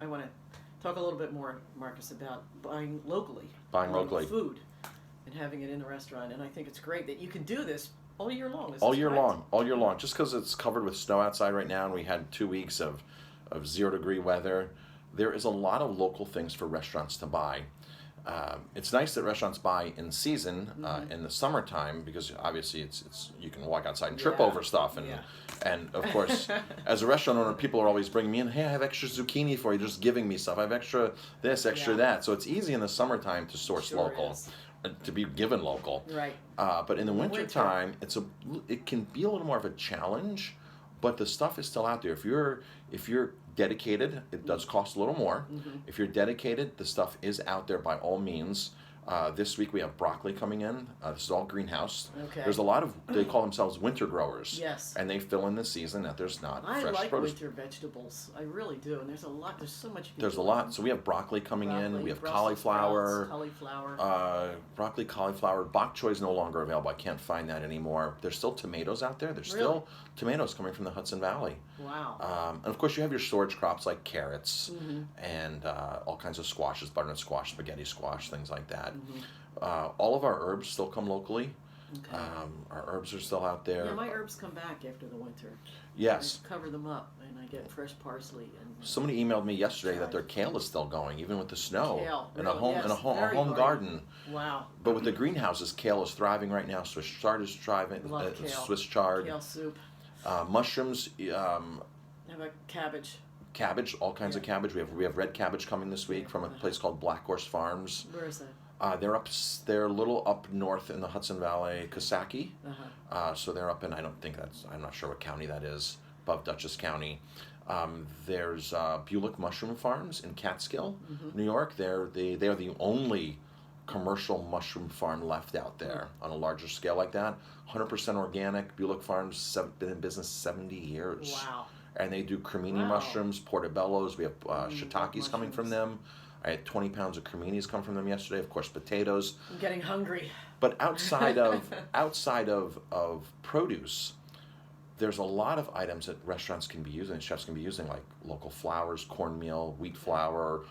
I want to talk a little bit more, Marcus, about Buying local locally. food, and having it in the restaurant. And I think it's great that you can do this all year long. Is All this year correct? long, all year long. Just because it's covered with snow outside right now, and we had 2 weeks of 0 degree weather, there is a lot of local things for restaurants to buy. It's nice that restaurants buy in season in the summertime because obviously it's you can walk outside and trip Yeah. over stuff Yeah. and of course as a restaurant owner people are always bringing me in, hey, I have extra zucchini for you, just giving me stuff, I have extra this, extra Yeah. that, so it's easy in the summertime to source Sure local, is. to be given local. Right. But in the In the winter winter. time, it can be a little more of a challenge, but the stuff is still out there. If you're dedicated, it does cost a little more. If you're dedicated, the stuff is out there by all means. This week we have broccoli coming in. This is all greenhouse. Okay. There's a lot of, they call themselves winter growers. Yes. And they fill in the season that there's not I fresh like produce. winter vegetables. I really do. And there's a lot. There's so much you can There's do a with lot. them. So we have broccoli coming in. Broccoli, We have Brussels cauliflower. sprouts, cauliflower. Broccoli, cauliflower. Bok choy is no longer available. I can't find that anymore. There's still tomatoes out there. There's Really? still tomatoes coming from the Hudson Valley. Wow. And of course, you have your storage crops like carrots and all kinds of squashes, butternut squash, spaghetti squash, things like that. All of our herbs still come locally. Okay. Our herbs are still out there. Yeah, my herbs come back after the winter. Yes. I cover them up, and I get fresh parsley and Somebody emailed me yesterday that their kale is still going, even with the snow. Kale, in really? Yes, a home very home hardy. garden. wow. But with the greenhouses, kale is thriving right now. Swiss chard is thriving. Love kale. Swiss chard. Kale soup. Mushrooms. How about cabbage? Cabbage, all kinds of cabbage. We have red cabbage coming this week from a place called Black Horse Farms. Where is that? They're a little up north in the Hudson Valley, Coxsackie. So they're up in, I'm not sure what county that is, above Dutchess County. There's Bulick Mushroom Farms in Catskill, New York. They are the only commercial mushroom farm left out there on a larger scale like that. 100% organic. Bulick Farms been in business 70 years. Wow. And they do cremini Wow. mushrooms, portobellos. We have shiitakes coming from mushrooms. them. I had 20 pounds of creminis come from them yesterday. Of course, potatoes. I'm getting hungry. But outside of produce, there's a lot of items that restaurants can be using, chefs can be using, like local flours, cornmeal, wheat flour.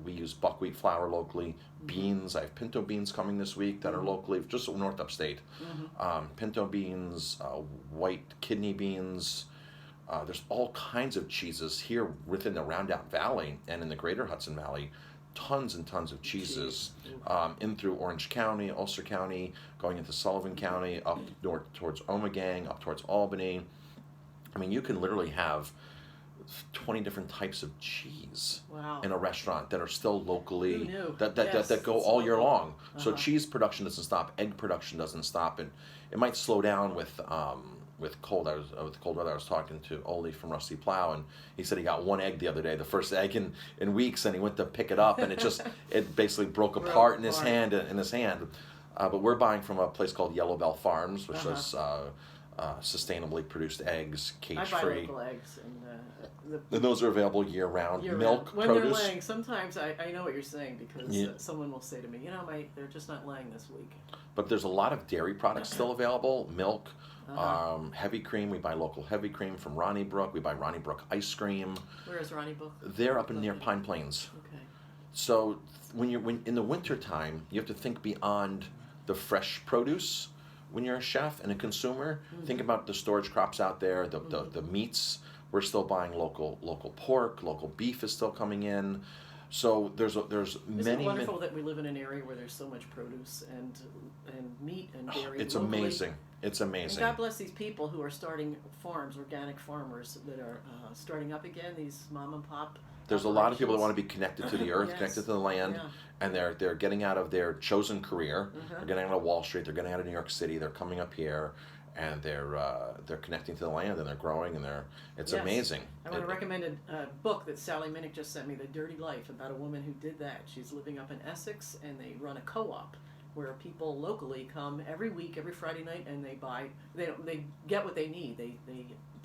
We use buckwheat flour locally. Beans, I have pinto beans coming this week that are locally, just north upstate. Pinto beans, white kidney beans. There's all kinds of cheeses here within the Roundout Valley and in the greater Hudson Valley. Tons and tons of cheeses in through Orange County, Ulster County, going into Sullivan County, up north towards Omegang, up towards Albany. I mean, you can literally have 20 different types of cheese Wow. in a restaurant that are still locally, Who knew? that Yes, go it's all year local. long. So cheese production doesn't stop, egg production doesn't stop, and it might slow down with cold. With cold weather. I was talking to Oli from Rusty Plow, and he said he got one egg the other day, the first egg in weeks, and he went to pick it up, and it basically broke apart in his hand. But we're buying from a place called Yellow Bell Farms, which does sustainably produced eggs, I buy cage-free. local eggs, and And those are available year-round. year Milk, round. When produce. they're laying, sometimes I know what you're saying because Yeah. someone will say to me, they're just not laying this week. But there's a lot of dairy products still available. Milk, Uh-huh. heavy cream. We buy local heavy cream from Ronnie Brook. We buy Ronnie Brook ice cream. Where is Ronnie Book? They're up in near Okay. Pine Plains. Okay. So when in the winter time, you have to think beyond the fresh produce. When you're a chef and a consumer, think about the storage crops out there, the meats. We're still buying local pork, local beef is still coming in. So there's Isn't it many. wonderful that we live in an area where there's so much produce and meat and dairy? It's locally? amazing. It's And amazing. God bless these people who are starting farms, organic farmers that are starting up again. These mom and pop. There's a lot of people that want to operations. be connected to the earth, Yes. connected to the land, Yeah. and they're getting out of their chosen career. They're getting out of Wall Street. They're getting out of New York City. They're coming up here, and they're connecting to the land, and they're growing, and it's Yes. amazing. I want to recommend a book that Sally Minnick just sent me, The Dirty Life, about a woman who did that. She's living up in Essex, and they run a co-op where people locally come every week, every Friday night, and they get what they need. They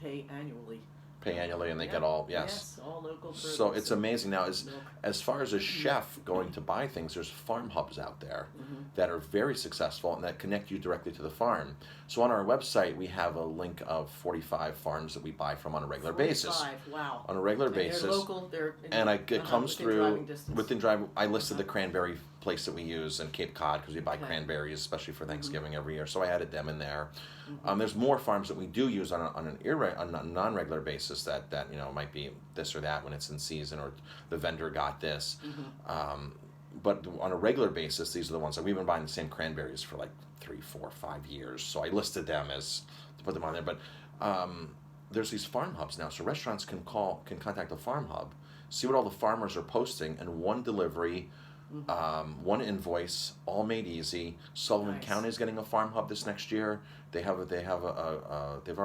pay annually pay annually, and they Yep. get all Yes, all local produce. So it's amazing now. Milk. As far as a chef going to buy things, there's farm hubs out there Mm-hmm. that are very successful and that connect you directly to the farm. So on our website, we have a link of 45 farms that we buy from on a regular basis. 45, wow. On a regular And basis. They're local, they're in, And it comes within through driving distance. within drive. I listed Uh-huh. the cranberry place that we use in Cape Cod because we buy Okay. cranberries, especially for Thanksgiving every year. So I added them in there. Mhm. There's more farms that we do use on a non-regular basis that might be this or that when it's in season, or the vendor got this. But on a regular basis, these are the ones that we've been buying the same cranberries for like 3, 4, 5 years. So I listed them as to put them on there. But there's these farm hubs now, so restaurants can contact the farm hub, see what all the farmers are posting, and one delivery, one invoice, all made easy. Sullivan Nice. County is getting a farm hub this next year. They've already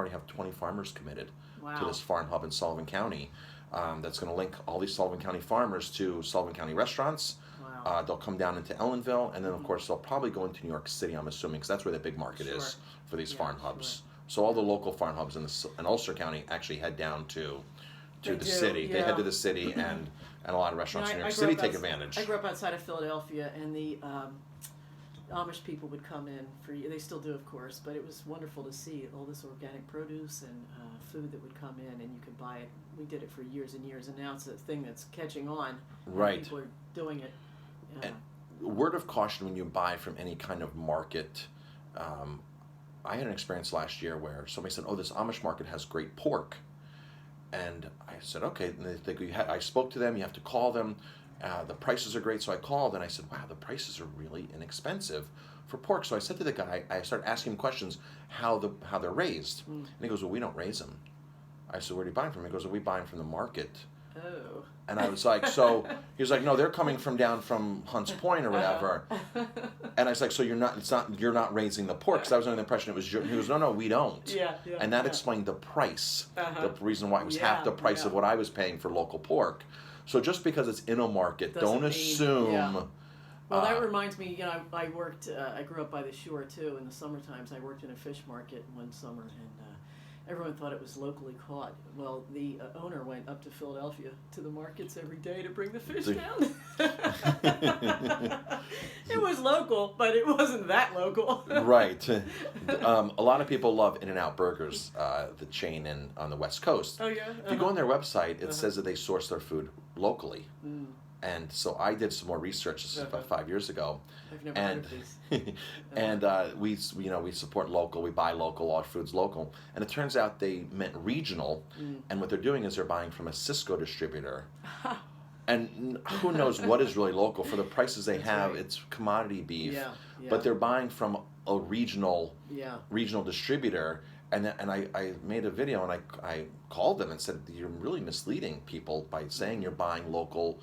have 20 farmers committed Wow. to this farm hub in Sullivan County. That's going to link all these Sullivan County farmers to Sullivan County restaurants. Wow. They'll come down into Ellenville, and then of course they'll probably go into New York City, I'm assuming, because that's where the big market Sure. is for these Yeah, farm hubs. So all the local farm hubs in Ulster County actually head down to They the do, city. They yeah. head to the city, and a lot of restaurants in New York grew City up take outs- advantage. I grew up outside of Philadelphia, and the Amish people would come in they still do, of course, but it was wonderful to see all this organic produce and food that would come in, and you could buy it. We did it for years and years, and now it's a thing that's catching on. and Right. People are doing it. And word of caution when you buy from any kind of market. I had an experience last year where somebody said, "Oh, this Amish market has great pork," and I said, "Okay." And they go, I spoke to them. You have to call them. The prices are great, so I called and I said, "Wow, the prices are really inexpensive for pork." So I said to the guy, I started asking him questions, how they're raised, and he goes, "Well, we don't raise them." I said, "Where do you buy them from?" He goes, "Well, we buy them from the market." Oh. And I was like, so he was like, "No, they're coming from down from Hunts Point or whatever." And I was like, "So you're not raising the pork?" Because I was under the impression it was your. He goes, "No, we don't." Yeah. And that yeah. explained the price, Uh-huh. the reason why it was Yeah, half the price of yeah. what I was paying for local pork. So just because it's in a market, Doesn't don't mean- assume. yeah. Well, that reminds me, I worked, I grew up by the shore too. In the summer times, I worked in a fish market one summer, and everyone thought it was locally caught. Well, the owner went up to Philadelphia to the markets every day to bring the fish down. It was local, but it wasn't that local. Right. A lot of people love In-N-Out Burgers, the chain on the West Coast. Oh, yeah? If you go on their website, it says that they source their food locally. Mm, And so I did some more research. This is about 5 years ago, I've never heard of these. and we support local. We buy local. All our food's local. And it turns out they meant regional. And what they're doing is they're buying from a Cisco distributor. And who knows what is really local for the prices they That's have? right. It's commodity beef, Yeah, yeah. but they're buying from a regional Yeah. distributor. And I made a video and I called them and said, "You're really misleading people by saying you're buying local."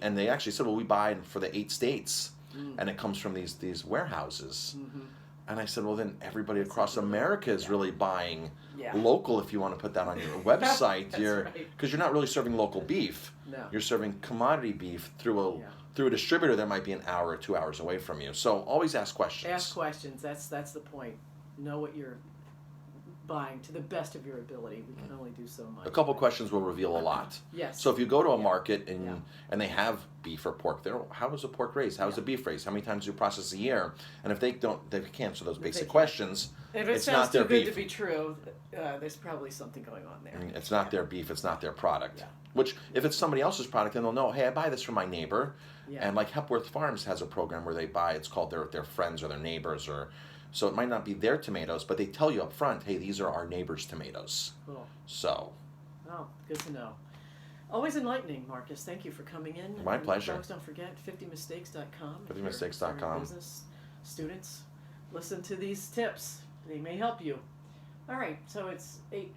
And they actually said, "Well, we buy for the 8 states, and it comes from these warehouses." And I said, "Well, then everybody across America is really buying Yeah. local. If you want to put that on your website, That's right. because you're not really serving local beef. No. You're serving commodity beef through a distributor that might be an hour or 2 hours away from you. So always ask questions. Ask questions. That's the point. Know what you're buying to the best of your ability. We can only do so much. A couple questions will reveal a lot. Yes. So if you go to a Yeah. market and Yeah. and they have beef or pork there, how is the pork raised? How is the beef raised? How many times do you process a year? And if they can't answer those basic can't. questions, If it it's sounds not their too good beef. to be true, there's probably something going on there. It's not their beef. It's not their product. Yeah. Which, if it's somebody else's product, then they'll know, hey, I buy this from my neighbor. Yeah. And like Hepworth Farms has a program where they buy, it's called their friends or their neighbors, or so it might not be their tomatoes, but they tell you up front, hey, these are our neighbor's tomatoes. Cool. So, Oh, good to know. Always enlightening, Marcus. Thank you for coming in. My And pleasure. Folks, don't forget 50mistakes.com. If 50mistakes.com. you're business students, listen to these tips. They may help you. All right, so it's 8:50.